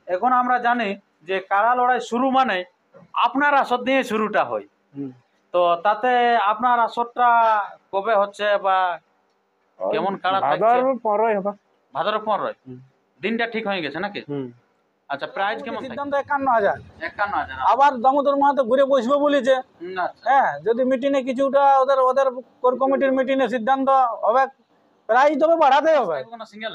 এখন আমরা জানি যে কাড়া লড়াই শুরু মানে আপনার আসর দিয়ে শুরুটা হয়। তো তাতে আপনার আসরটা কবে হচ্ছে বা কেমন কাড়া থাকছে? ভাদর 15 দিনটা ঠিক হয়ে গেছে নাকি? আচ্ছা, প্রাইস কেমন? সিদ্ধান্ত 51,000। 51,000। আবার দামোদর মাহাতো ঘুরে বসবে বলেছে। হ্যাঁ, যদি মিটিংয়ে কিছুটা ওদের ওদের কোর কমিটির মিটিংয়ে সিদ্ধান্ত হবে, প্রাইস তবে বাড়াতে হবে। সিঙ্গেল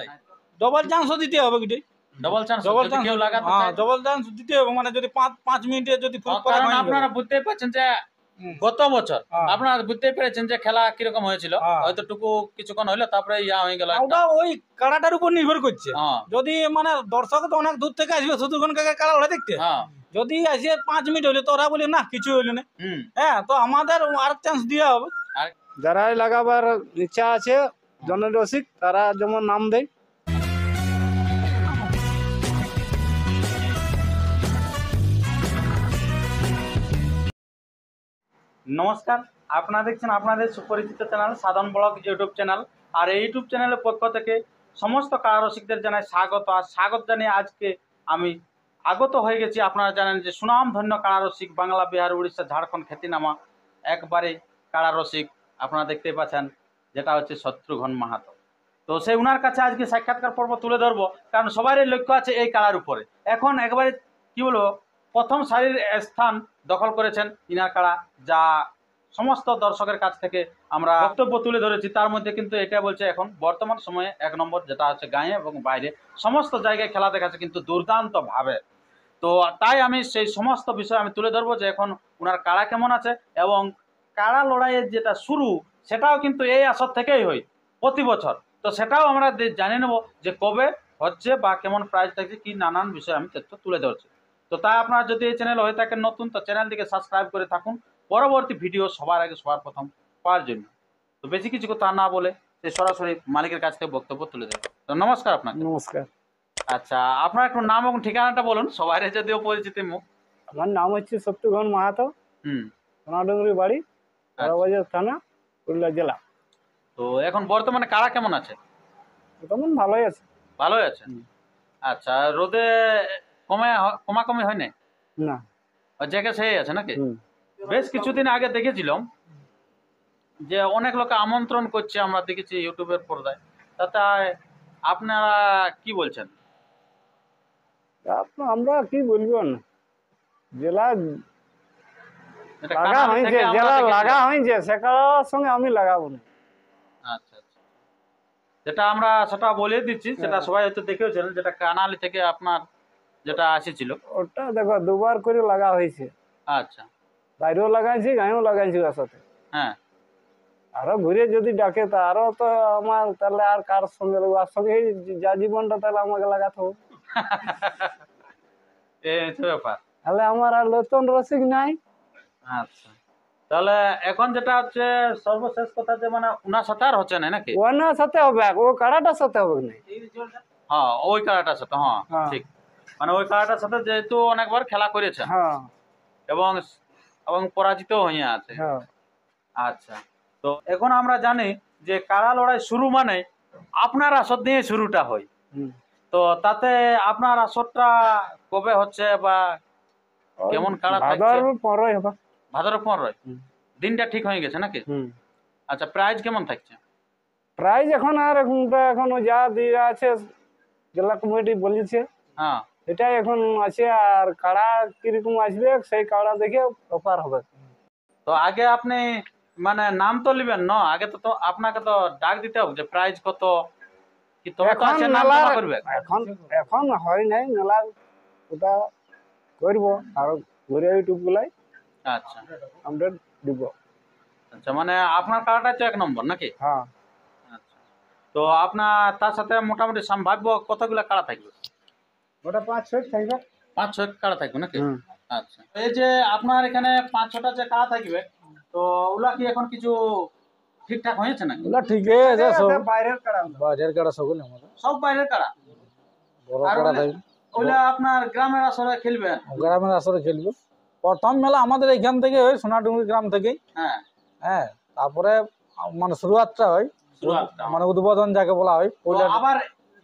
ডবল চান্সও দিতে হবে কি? ডবল চান্স কেউ লাগাতে চায়? হ্যাঁ, ডবল চান্স দিতে হবে, মানে যদি 5 মিনিটে যদি ফুল করা কারণ হয়। আপনারা বুঝতেই পারছেন যে গত বছর আপনারা বুঝতেই পেরেছেন যে খেলা কিরকম হয়েছিল। হয়তো টুকু কিছুক্ষণ হইলো, তারপরে ইয়া হয়ে গেল। ওটা ওই কাড়াটার উপর নির্ভর করছে। যদি মানে দর্শক তো অনেক দূর থেকে আসবে শত্রুঘ্ন কাকা কাড়া লড়াই দেখতে, যদি আসে 5 মিনিট হইলো তো ওরা বলে না কিছু হইলো না। হ্যাঁ, তো আমাদের আর চান্স দেওয়া হবে। যারাই লাগাবার ইচ্ছা আছে জনরসিক তারা যেমন নাম দেয়। নমস্কার, আপনারা দেখছেন আপনাদের সুপরিচিত চ্যানেল সাধারণ ব্লগ ইউটিউব চ্যানেল। আর এই ইউটিউব চ্যানেলের পক্ষ থেকে সমস্ত কাড়া রসিকদের জানাই স্বাগত। আর স্বাগত জানিয়ে আজকে আমি আগত হয়ে গেছি। আপনারা জানেন যে সুনাম ধন্য কাড়া রসিক, বাংলা, বিহার, উড়িষ্যা, ঝাড়খণ্ড খ্যাতিনামা একবারে কাড়া রসিক আপনারা দেখতে পাচ্ছেন, যেটা হচ্ছে শত্রুঘ্ন মাহাতো। তো সেই উনার কাছে আজকে সাক্ষাৎকার পর্ব তুলে ধরবো, কারণ সবারই লক্ষ্য আছে এই কাড়ার উপরে। এখন একবারে কি বলবো, প্রথম সারির স্থান দখল করেছেন ইনার কাড়া, যা সমস্ত দর্শকের কাছ থেকে আমরা বক্তব্য তুলে ধরেছি। তার মধ্যে কিন্তু এটা বলছে এখন বর্তমান সময়ে 1 নম্বর, যেটা হচ্ছে গাঁয়ে এবং বাইরে সমস্ত জায়গায় খেলা দেখাচ্ছে কিন্তু দুর্দান্ত ভাবে। তো তাই আমি সেই সমস্ত বিষয় আমি তুলে ধরবো যে এখন উনার কাড়া কেমন আছে, এবং কাড়া লড়াইয়ের যেটা শুরু সেটাও কিন্তু এই আসর থেকেই হয় প্রতি বছর। তো সেটাও আমরা জানিয়ে নেবো যে কবে হচ্ছে বা কেমন প্রাইস থাকছে, কি নানান বিষয় আমি তথ্য তুলে ধরছি। তো তাই আপনারা যদি এই চ্যানেল হয়ে থাকেন নতুন, তো চ্যানেলটিকে সাবস্ক্রাইব করে থাকুন পরবর্তী ভিডিও সবার আগে সবার প্রথম পাওয়ার জন্য। তো বেশি কিছু কথা না বলে সে সরাসরি মালিকের কাছ থেকে বক্তব্য তুলে দেবে। তো নমস্কার আপনাকে। নমস্কার। আচ্ছা, আপনার একটু নাম এবং ঠিকানাটা বলুন, সবাই যদিও পরিচিতি মুখ। আমার নাম হচ্ছে শত্রুঘ্ন মাহাতো, সোনাডুঙ্গরি বাড়ি, বড়বাজার থানা, পুরুলিয়া জেলা। তো এখন বর্তমানে কাড়া কেমন আছে? তেমন ভালোই আছে। ভালোই আছে। আচ্ছা, রোদে কমাকমি হয় নাই? না, জায়গা সেই আছে নাকি? বেশ কিছুদিন আগে দেখেছিলাম যে অনেক লোক আমন্ত্রণ করছে, আমরা দেখেছি ইউটিউবের পর্দায়। তাতে আপনারা কি বলছেন? আমরা কি বলবো না, জেলা লাগা হয়েছে, জেলা লাগা হয়েছে, সেটার সঙ্গে আমি লাগাবো না। আচ্ছা আচ্ছা, যেটা আমরা সেটা বলে দিচ্ছি, সেটা সবাই হয়তো দেখেওছিলেন, যেটা কানালি থেকে আপনার যেটা আসেছিল। ওটা দেখো 2বার করে লাগা হয়েছে। আচ্ছা, বাইরেও লাগাইছি, গাঁয়েও লাগাইছি ওর সাথে। হ্যাঁ, আরো ঘুরে যদি ডাকে তা আরো তো আমার তাহলে আর কার সঙ্গে ওর সঙ্গে যা জীবনটা তাহলে আমাকে লাগাতে হবে। এই হচ্ছে ব্যাপার। তাহলে আমার আর নতুন রসিক নাই। আচ্ছা, তাহলে এখন যেটা হচ্ছে সর্বশেষ কথা, যে মানে উনার সাথে আর হচ্ছে না নাকি? ওনার সাথে হবে, ও কাড়াটার সাথে হবে না। হ্যাঁ, ওই কাড়াটার সাথে। হ্যাঁ ঠিক, মানে ওই কাড়াটার সাথে যেহেতু অনেকবার খেলা করেছে এবং এবং পরাজিত হয়ে আছে। আচ্ছা, তো এখন আমরা জানি যে কাড়া লড়াই শুরু মানে আপনার আসর দিয়ে শুরুটা হয়। তো তাতে আপনার আসরটা কবে হচ্ছে বা কেমন কাড়া থাকছে? ভাদর 15 দিনটা ঠিক হয়ে গেছে নাকি? আচ্ছা, প্রাইস কেমন থাকছে? প্রাইস এখন আর এখন যা দিয়ে আছে জেলা কমিটি বলেছে, হ্যাঁ, এটাই এখন আছে। আর কাড়া কিরকম আসবে সেই কাড়া দেখে অফার হবে। তো আগে আপনি মানে নাম তো নেবেন না, আগে তো আপনাকে তো ডাক দিতে হবে যে প্রাইস কত কি, তবে তো আছে নাম জমা করবে। এখন হয় নাই মেলার, ওটা করব আর ঘুরে ইউটিউব গুলাই। আচ্ছা, আমরা দিব। আচ্ছা, মানে আপনার কাড়াটাই তো 1 নম্বর নাকি? হ্যাঁ। আচ্ছা, তো আপনার তার সাথে মোটামুটি সম্ভাব্য কতগুলো কাড়া থাকবে? ওটা 5-6 থাকবে। 5-6 কাড়া থাকবে নাকি? আচ্ছা, এই যে আপনার এখানে 5-6টা যে কাড়া থাকবে, তো ওগুলা কি এখন কিছু ঠিকঠাক হয়েছে নাকি? ওটা ঠিকই আছে, সব বাইরের কাড়া। বাইরের কাড়া সবগুলো আমাদের, সব বাইরের কাড়া। বড় কাড়া থাকবে। ওগুলা আপনার গ্রামের আসরে খেলবে? গ্রামের আসরে খেলবে। প্রথম মেলা আমাদের এখান থেকে হয়, সোনাডুঙ্গরি গ্রাম থেকে। হ্যাঁ হ্যাঁ, তারপরে মানে শুরুয়াতটা হয়, মানে উদ্বোধন যাকে বলা হয়। আবার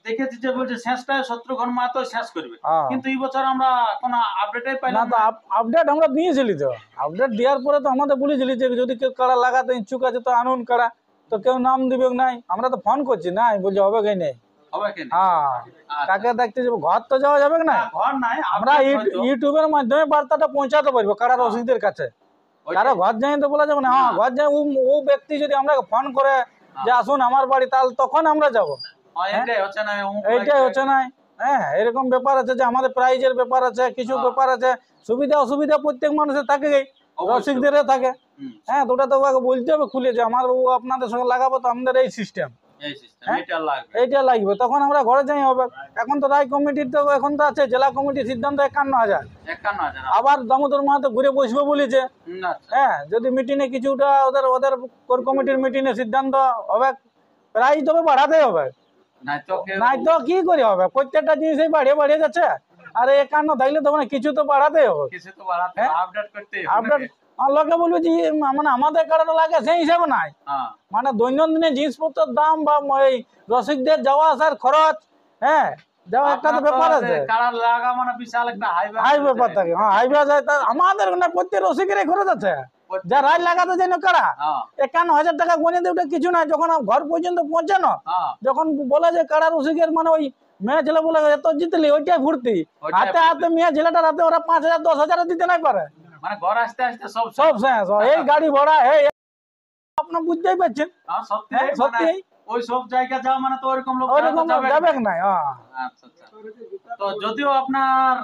দেখেছি যে বলছে শেষটায় শত্রুঘ্ন মাহাতো শেষ করবে, হ্যাঁ। কিন্তু এই বছর আমরা কোনো আপডেটই না পাইলাম তো না। আপডেট আমরা দিয়েছিলি তো, আপডেট দেওয়ার পরে তো আমাদের বলেছিলি যে যদি কেউ কাড়া লাগাতে ইচ্ছুক আছে তো আনুন কাড়া, তো কেউ নাম দিবে নাই, আমরা তো ফোন করছি না, বলছি হবে কি নেই। হবে কি না? হ্যাঁ, কাকে দেখতে যাবো, ঘর তো যাওয়া যাবে না, ঘর নাই, আমরা ইউটিউবের মাধ্যমে বার্তাটা পৌঁছাতে পারবো কারা রসিকদের কাছে। কারো ঘর যাই তো বলা যাবে না, হ্যাঁ ঘর যাই ও ব্যক্তি যদি আমরা ফোন করে যে আসুন আমার বাড়ি, তাহলে তখন আমরা যাবো। এইটাই হচ্ছে না, এইটাই হচ্ছে না। হ্যাঁ, এরকম ব্যাপার আছে যে আমাদের প্রাইজের ব্যাপার আছে, কিছু ব্যাপার আছে, সুবিধা অসুবিধা প্রত্যেক মানুষের থাকে, রসিকদের থাকে। হ্যাঁ, তো ওটা তো ওকে বলতে হবে খুলে যে আমার বাবু আপনাদের সঙ্গে লাগাবো, তো আমাদের এই সিস্টেম, এইটা লাগবে, তখন আমরা ঘরে যাই হবে। এখন তো রায় কমিটির তো এখন তো আছে, জেলা কমিটির সিদ্ধান্ত 51,000। আবার দামোদর মাহাতো ঘুরে বসবে বলেছে। হ্যাঁ, যদি মিটিংয়ে কিছুটা ওদের ওদের কোর কমিটির মিটিংয়ে সিদ্ধান্ত হবে, প্রাইজ তবে বাড়াতে হবে, নাই তো কি করে হবে, প্রত্যেকটা জিনিসই বাড়িয়ে বাড়িয়ে যাচ্ছে। আর 51 থাকলে তো মানে কিছু তো বাড়াতেই হবে, আপডেট। লোকে বলবে যে মানে আমাদের কারণে লাগে সেই হিসাবে নাই, মানে দৈনন্দিন জিনিসপত্রের দাম বা এই রসিকদের যাওয়া আসার খরচ, হ্যাঁ যাওয়া একটা তো ব্যাপার আছে, হাই ব্যাপার থাকে। হ্যাঁ, হাইবে যায়, আমাদের না প্রত্যেক রসিকেরই খরচ আছে। যা রায় লাগাতে যায় না কারা 51,000 টাকা গনে দিয়ে ওটা কিছু না, যখন ঘর পর্যন্ত পৌঁছানো, যখন বলে যে কারা রসিকের মানে ওই মেয়ে ছেলে বলে এত জিতলি ওইটাই ফুর্তি, হাতে হাতে মেয়ে ছেলেটা রাতে ওরা 5,000 10,000 দিতে নাই পারে, মানে ঘর আসতে আসতে সব সব শেষ। এই গাড়ি ভাড়া আপনার বুঝতেই পারছেন, সত্যি ওই সব জায়গা যাওয়া মানে তো ওরকম লোক যাবে না। আচ্ছা আচ্ছা, তো যদিও আপনার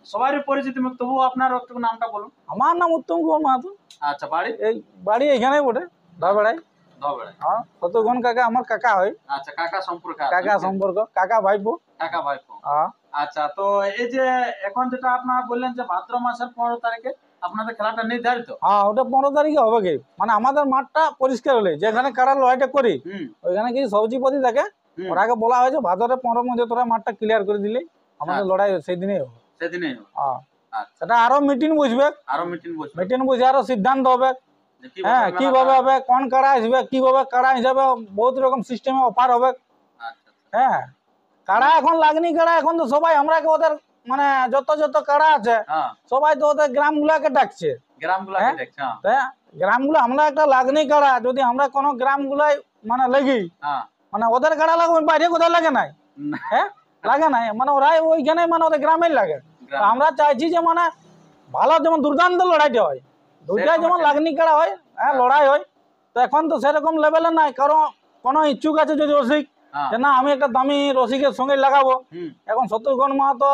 সবারই পরিচিতি মুখ, তবুও আপনার একটু নামটা বলুন। আমার নাম উত্তম কুমার মাহাতো। আচ্ছা, বাড়ি? এই বাড়ি এখানেই বটে, ধবেড়াই। হ্যাঁ, শত্রুঘ্ন কাকা আমার কাকা হয়। আচ্ছা, কাকা সম্পর্ক, কাকা সম্পর্ক, কাকা ভাইপো। কাকা ভাইপো। হ্যাঁ। আচ্ছা, তো এই যে এখন যেটা আপনারা বললেন যে ভাদ্র মাসের 15 তারিখে আপনাদের খেলাটা নির্ধারিত। হ্যাঁ, ওটা 15 তারিখে হবে কি, মানে আমাদের মাঠটা পরিষ্কার হলে যেখানে কারা লড়াইটা করি ওইখানে কিছু সবজিপাতি থাকে, ওরাকে বলা হয়েছে ভাদ্রের 15 মধ্যে তোরা মাঠটা ক্লিয়ার করে দিলে আমাদের লড়াই সেই দিনেই হবে। সেদিনেই হবে। হ্যাঁ, সেটা আরো মিটিং বসবে, মিটিং বসে আরো সিদ্ধান্ত হবে। হ্যাঁ, কিভাবে হবে, কোন কাড়া আসবে, কিভাবে কাড়া হিসাবে বহুত রকম সিস্টেমে অফার হবে। হ্যাঁ, কাড়া এখন লাগনি কাড়া, এখন তো সবাই আমরা ওদের মানে যত যত কাড়া আছে সবাই তো ওদের গ্রাম গুলাকে ডাকছে, গ্রামগুলো আমরা একটা লাগনি কাড়া যদি আমরা কোন গ্রাম গুলাই মানে লাগি, মানে ওদের কাড়া লাগবে বাইরে কোথাও লাগে নাই। হ্যাঁ, লাগে নাই, মানে ওরাই ওইখানে মানে ওদের গ্রামেই লাগে। আমরা চাইছি যে মানে ভালো যেমন দুর্দান্ত লড়াইটা হয়, দুইটাই যেমন লাগনি কাড়া হয়, হ্যাঁ লড়াই হয়। তো এখন তো সেরকম লেভেলে নাই, কারণ কোনো ইচ্ছুক আছে যদি রসিক যে না আমি একটা দামি রসিকের সঙ্গে লাগাবো, এখন শত্রুঘ্ন মাহাতো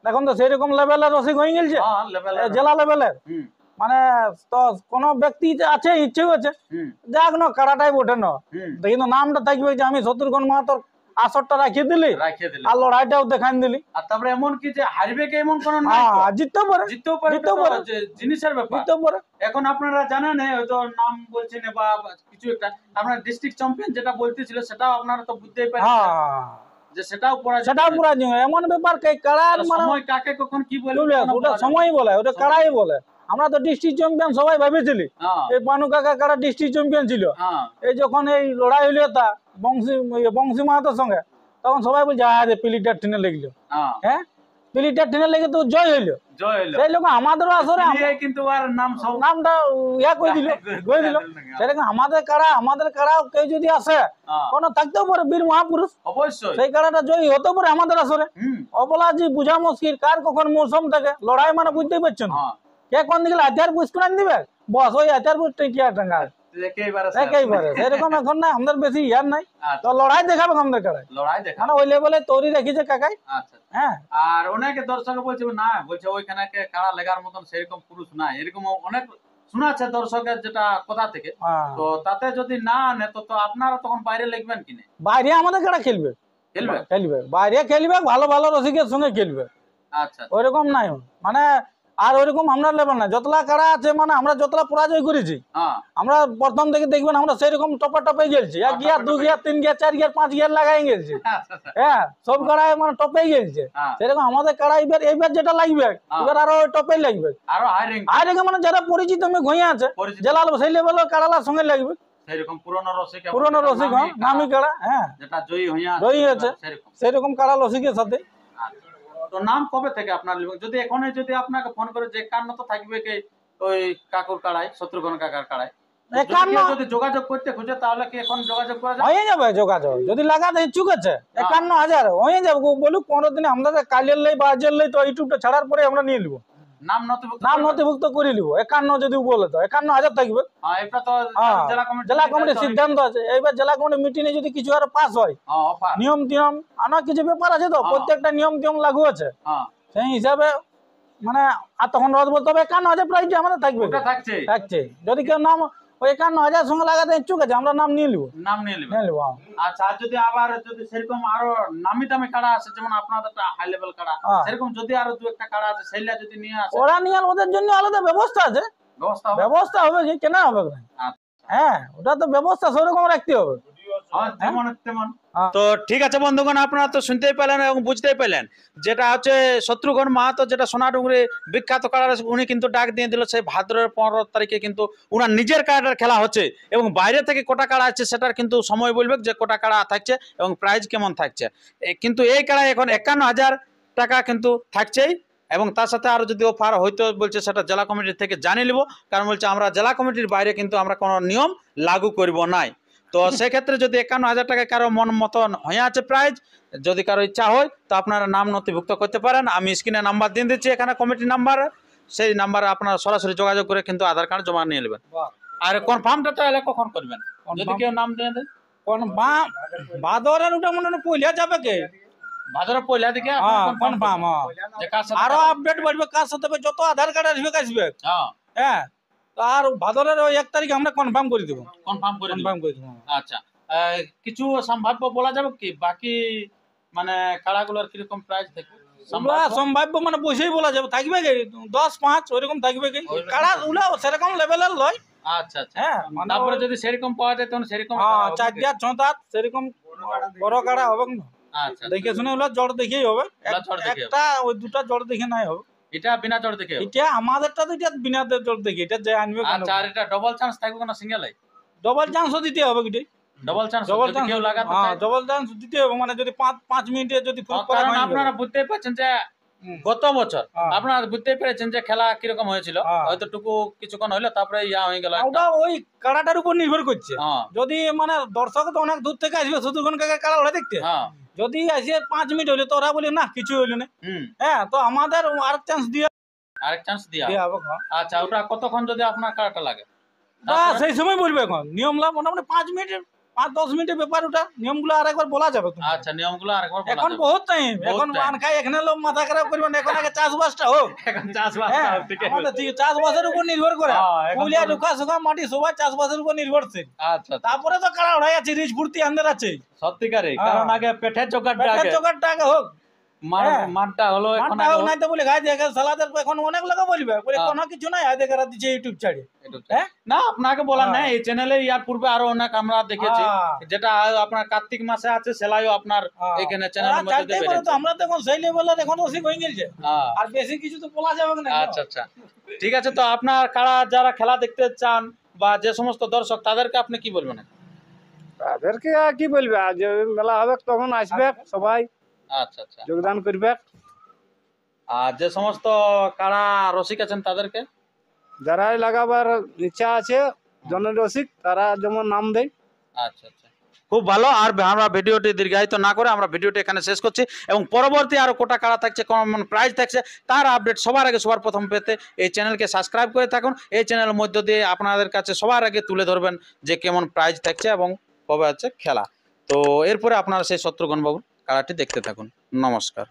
এখন তো সেইরকম লেভেলের রসিক হয়ে গেছে, জেলা লেভেলের। মানে তো কোনো ব্যক্তি আছে ইচ্ছুক আছে যাক না কাড়াটাই ওঠে না, কিন্তু নামটা থাকবে যে আমি শত্রুঘ্ন মাহাতোর আসরটা রাখিয়ে দিলি আর লড়াইটাও দেখান দিলি। আর তারপরে এমন কি যে হারবে কে এমন কোন জিততেও পারে জিনিসের ব্যাপার। এখন আপনারা জানেন হয়তো নাম বলছেন বা কিছু একটা আপনার ডিস্ট্রিক্ট চ্যাম্পিয়ন যেটা বলতেছিল সেটাও আপনারা তো বুঝতেই পারেন যে সেটাও এমন ব্যাপার কাড়ার মানে সময় কাকে কখন কি বলে ওটা সময় বলে, ওটা কাড়াই বলে। আমরা তো ডিস্ট্রিক্ট চ্যাম্পিয়ন সবাই ভেবেছিলি, এই পানু কাকা কাড়া ডিস্ট্রিক্ট চ্যাম্পিয়ন ছিল। এই যখন এই লড়াই হইলো তা বংশী মাহাতোর সঙ্গে, তখন সবাই বলছে আরে পিলিটার টেনে লেগলো। হ্যাঁ, পিলিটার টেনে লেগে তো জয় হইলো, সেই লোক আমাদেরও আসরে কিন্তু আর নামটা ইয়া করে দিল, সেরকম আমাদের কাড়া কেউ যদি আসে কোনো থাকতেও পারে বীর মহাপুরুষ, অবশ্যই সেই কাড়াটা জয়ী হতে পারে আমাদের আসরে। অবলা যে বুঝা মুশকিল কার কখন মৌসুম থাকে, লড়াই মানে বুঝতেই পারছেন কে কোন দিকে হাতিয়ার পুষ্করান দিবে, বস ওই হাতিয়ার পুষ টিকিয়া টাঙ্গা একেবারে সেরকম এখন না, আমাদের বেশি ইয়ার নাই। তো লড়াই দেখাবে আমাদের কাড়াই, মানে ওই লেভেলে তৈরি রেখেছে কাকাই। হ্যাঁ, আর অনেকে দর্শক বলছে না, বলছে ওইখানে কাড়া লেগার মতন সেরকম পুরুষ না, এরকম অনেক শোনা আছে দর্শকের যেটা কথা থেকে। তো তাতে যদি না আনে তো আপনারা তখন বাইরে লিখবেন কিনে? বাইরে আমাদের কাড়া খেলবে, বাইরে খেলবে, ভালো ভালো রসিকের সঙ্গে খেলবে। আচ্ছা, ওইরকম নাই, মানে আর ওইরকম আমরা লেভেল না। যতলা কাড়া আছে মানে আমরা যতলা পরাজয় করেছি, আমরা প্রথম থেকে দেখবেন আমরা সেরকম টপে গেছি, 1 gear 2 gear 3 gear 4 gear 5 gear লাগাই গেছি। হ্যাঁ, সব কাড়াই মানে টপে গেছে। সেরকম আমাদের কাড়া এইবার যেটা লাগবে এবার আরো টপে লাগবে, আরো হাই র্যাঙ্ক মানে যারা পরিচিত আমি ঘুরে আছে জেলা সেই লেভেলের কাড়ালার সঙ্গে লাগবে। সেরকম পুরনো রসিক পুরনো রসিক, হ্যাঁ, নামি কাড়া, হ্যাঁ, যেটা জয়ী হইয়া জয়ী আছে সেরকম। সেরকম কাড়া রসিকের সাথে। তো নাম কবে থেকে আপনার যদি এখনই যদি আপনাকে ফোন করে যে কান্ন তো থাকবে কি ওই কাকুর কাড়ায়, শত্রুঘ্ন কাকার কাড়ায়, একান্ন যদি যোগাযোগ করতে খুঁজে তাহলে কি এখন যোগাযোগ করা যায়? হয়ে যাবে যোগাযোগ, যদি লাগাতে ইচ্ছুক আছে 51,000 হয়ে যাবে। বলুক 15 দিনে, আমরা কালের লাই বা আজের লাই তো ইউটিউবটা ছাড়ার পরে আমরা নিয়ে নিব, নাম নথিভুক্ত নাম নথিভুক্ত করে নিব। 51 যদি বলে তো 51,000 থাকবে। এটা তো জেলা কমিটি জেলা কমিটির সিদ্ধান্ত আছে। এইবার জেলা কমিটি মিটিং এ যদি কিছু আর পাস হয়, অফার নিয়ম টিয়ম অনেক কিছু ব্যাপার আছে, তো প্রত্যেকটা নিয়ম টিয়ম লাগু আছে, সেই হিসাবে মানে আর তখন রদ বলতে হবে 51,000 প্রাইজটা আমাদের থাকবে, থাকছে থাকছে। যদি কেউ নাম ওই 51,000 সঙ্গে লাগাতে ইচ্ছুক আছে, আমরা নাম নিয়ে নিব, নাম নিয়ে নেবে। নিয়ে নিব। আচ্ছা, আর যদি আবার যদি সেরকম আরো নামি দামি কাড়া আছে, যেমন আপনাদের হাই লেভেল কাড়া, সেরকম যদি আরো দু একটা কাড়া আছে সেইটা যদি নিয়ে আসে, ওরা নিয়ে ওদের জন্য আলাদা ব্যবস্থা আছে, ব্যবস্থা হবে যে কেনা হবে না। হ্যাঁ, ওটা তো ব্যবস্থা সেরকম রাখতে হবে। তো ঠিক আছে বন্ধুগণ, আপনারা তো শুনতেই পেলেন এবং বুঝতেই পেলেন, যেটা হচ্ছে শত্রুঘ্ন মাহাতো, যেটা সোনাডুঙ্গরি বিখ্যাত কাড়া, উনি কিন্তু ডাক দিয়ে দিল সেই ভাদ্রের 15 তারিখে কিন্তু উনার নিজের কাড়ার খেলা হচ্ছে, এবং বাইরে থেকে কোটা কাড়া আছে সেটার কিন্তু সময় বলবে যে কোটা কাড়া থাকছে এবং প্রাইজ কেমন থাকছে। কিন্তু এই কাড়া এখন 51,000 টাকা কিন্তু থাকছেই, এবং তার সাথে আরো যদি অফার হয়তো বলছে সেটা জেলা কমিটি থেকে জানিয়ে নিব, কারণ বলছে আমরা জেলা কমিটির বাইরে কিন্তু আমরা কোনো নিয়ম লাগু করব নাই। তো সেক্ষেত্রে যদি 51,000 টাকা কারো মন মতন হয়ে আছে প্রাইজ, যদি কারো ইচ্ছা হয় তো আপনারা নাম নথিভুক্ত করতে পারেন। আমি স্ক্রিনে নাম্বার দিয়ে দিচ্ছি, এখানে কমিটি নাম্বার, সেই নাম্বারে আপনারা সরাসরি যোগাযোগ করে কিন্তু আধার কার্ড জমা নিয়ে নেবেন। আর কনফার্মটা তাহলে কখন করবেন যদি কেউ নাম দিয়ে দেয়? ভাদরের ওটা মনে হয় পয়লা যাবে কে, ভাদরের পয়লা দিকে কনফার্ম। আরো আপডেট বাড়বে, কার সাথে যত আধার কার্ড আসবে, হ্যাঁ, আর ভাদরের ওই 1 তারিখ আমরা কনফার্ম করে দেবো, কনফার্ম করে দেবো। আচ্ছা, কিছু সম্ভাব্য বলা যাবে কি বাকি মানে কাড়াগুলোর কিরকম প্রাইস থাকবে? সম্ভাব্য মানে বসেই বলা যাবে, থাকবে কি 10-5 ওইরকম থাকবে কি, কাড়া উলা সেরকম লেভেলের লয়। আচ্ছা আচ্ছা, হ্যাঁ, তারপরে যদি সেরকম পাওয়া যায় তখন সেরকম 4 6 সেরকম বড় কাড়া হবে না। আচ্ছা, দেখে শুনে ওলা জড় দেখেই হবে, একটা ওই দুটা জড় দেখে নাই হবে। এটা বিনা জড় দেখে, এটা আমাদেরটা তো এটা বিনা জড় দেখে, এটা যে আনবে। আচ্ছা, আর এটা ডাবল চান্স থাকবে না সিঙ্গেল? ডাবল চান্সও দিতে হবে কি, ডাবল চান্স কেউ লাগাতে, ডাবল চান্স দিতে হবে, মানে যদি 5 মিনিটে যদি কারণ আপনারা বুঝতেই পারছেন যে গত বছর আপনারা বুঝতেই পেরেছেন যে খেলা কিরকম হয়েছিল, হয়তো টুকু কিছুক্ষণ হইলো তারপরে ইয়া হয়ে গেল। ওটা ওই কাড়াটার উপর নির্ভর করছে, যদি মানে দর্শক তো অনেক দূর থেকে আসবে শত্রুঘ্ন কাকার কাড়া ওরা দেখতে, যদি আসে 5 মিনিট হইলো তো ওরা বলে না কিছু হইলো না, হ্যাঁ, তো আমাদের আরেক চান্স দিয়ে হবে। আচ্ছা, ওটা কতক্ষণ যদি আপনার কাড়াটা লাগে সেই সময় বলবে, এখন নিয়মলা মোটামুটি 5-10 মিনিটের ব্যাপার, ওটা নিয়মগুলো আরেকবার বলা যাবে। আচ্ছা, নিয়মগুলো আরেকবার এখন বহুত টাইম, এখন মান খাই এখানে লোক মাথা খারাপ করবেন, এখন আগে চাষবাসটা হোক, এখন চাষবাস চাষবাসের উপর নির্ভর করে, পুলিয়া লুকা সুখা মাটি সবাই চাষবাসের উপর নির্ভরশীল। আচ্ছা, তারপরে তো কাড়া ওড়াই আছে, রিচ ফুর্তি আন্দার আছে সত্যিকারে, কারণ আগে পেটের জোগাড়টা আগে হোক, মানটা হলো এখন নাই তো বলে গাই দেখে সালাদের এখন অনেক লোক বলবে কোনো কিছু নাই, আয় দেখে দিচ্ছে ইউটিউব ছাড়ে। না, আপনাকে বলা নাই, এই চ্যানেলে ইয়ার পূর্বে আরো অনেক আমরা দেখেছি, যেটা আপনার কার্তিক মাসে আছে সেলাইও আপনার এখানে চ্যানেলের মধ্যে দেবে। তো আমরা তো এখন সেই লেভেলের এখন রসিক হয়ে গেছে, আর বেশি কিছু তো বলা যাবে না। আচ্ছা আচ্ছা, ঠিক আছে। তো আপনার কারা যারা খেলা দেখতে চান বা যে সমস্ত দর্শক, তাদেরকে আপনি কি বলবেন? তাদেরকে আর কি বলবে, আজ মেলা হবে তখন আসবে সবাই, আচ্ছা আচ্ছা, যোগদান করবে। আর যে সমস্ত কারা রসিক আছেন তাদেরকে, যারাই লাগাবার ইচ্ছা আছে জন রসিক, তারা যেমন নাম দেয়। আচ্ছা আচ্ছা, খুব ভালো। আর আমরা ভিডিওটি দীর্ঘায়িত না করে আমরা ভিডিওটি এখানে শেষ করছি, এবং পরবর্তী আরো কোটা কাড়া থাকছে, কেমন প্রাইজ থাকছে তার আপডেট সবার আগে সবার প্রথম পেতে এই চ্যানেলকে সাবস্ক্রাইব করে থাকুন। এই চ্যানেলের মধ্য দিয়ে আপনাদের কাছে সবার আগে তুলে ধরবেন যে কেমন প্রাইজ থাকছে এবং কবে আছে খেলা। তো এরপরে আপনারা সেই শত্রুঘ্ন বাবুর কাড়াটি দেখতে থাকুন। নমস্কার।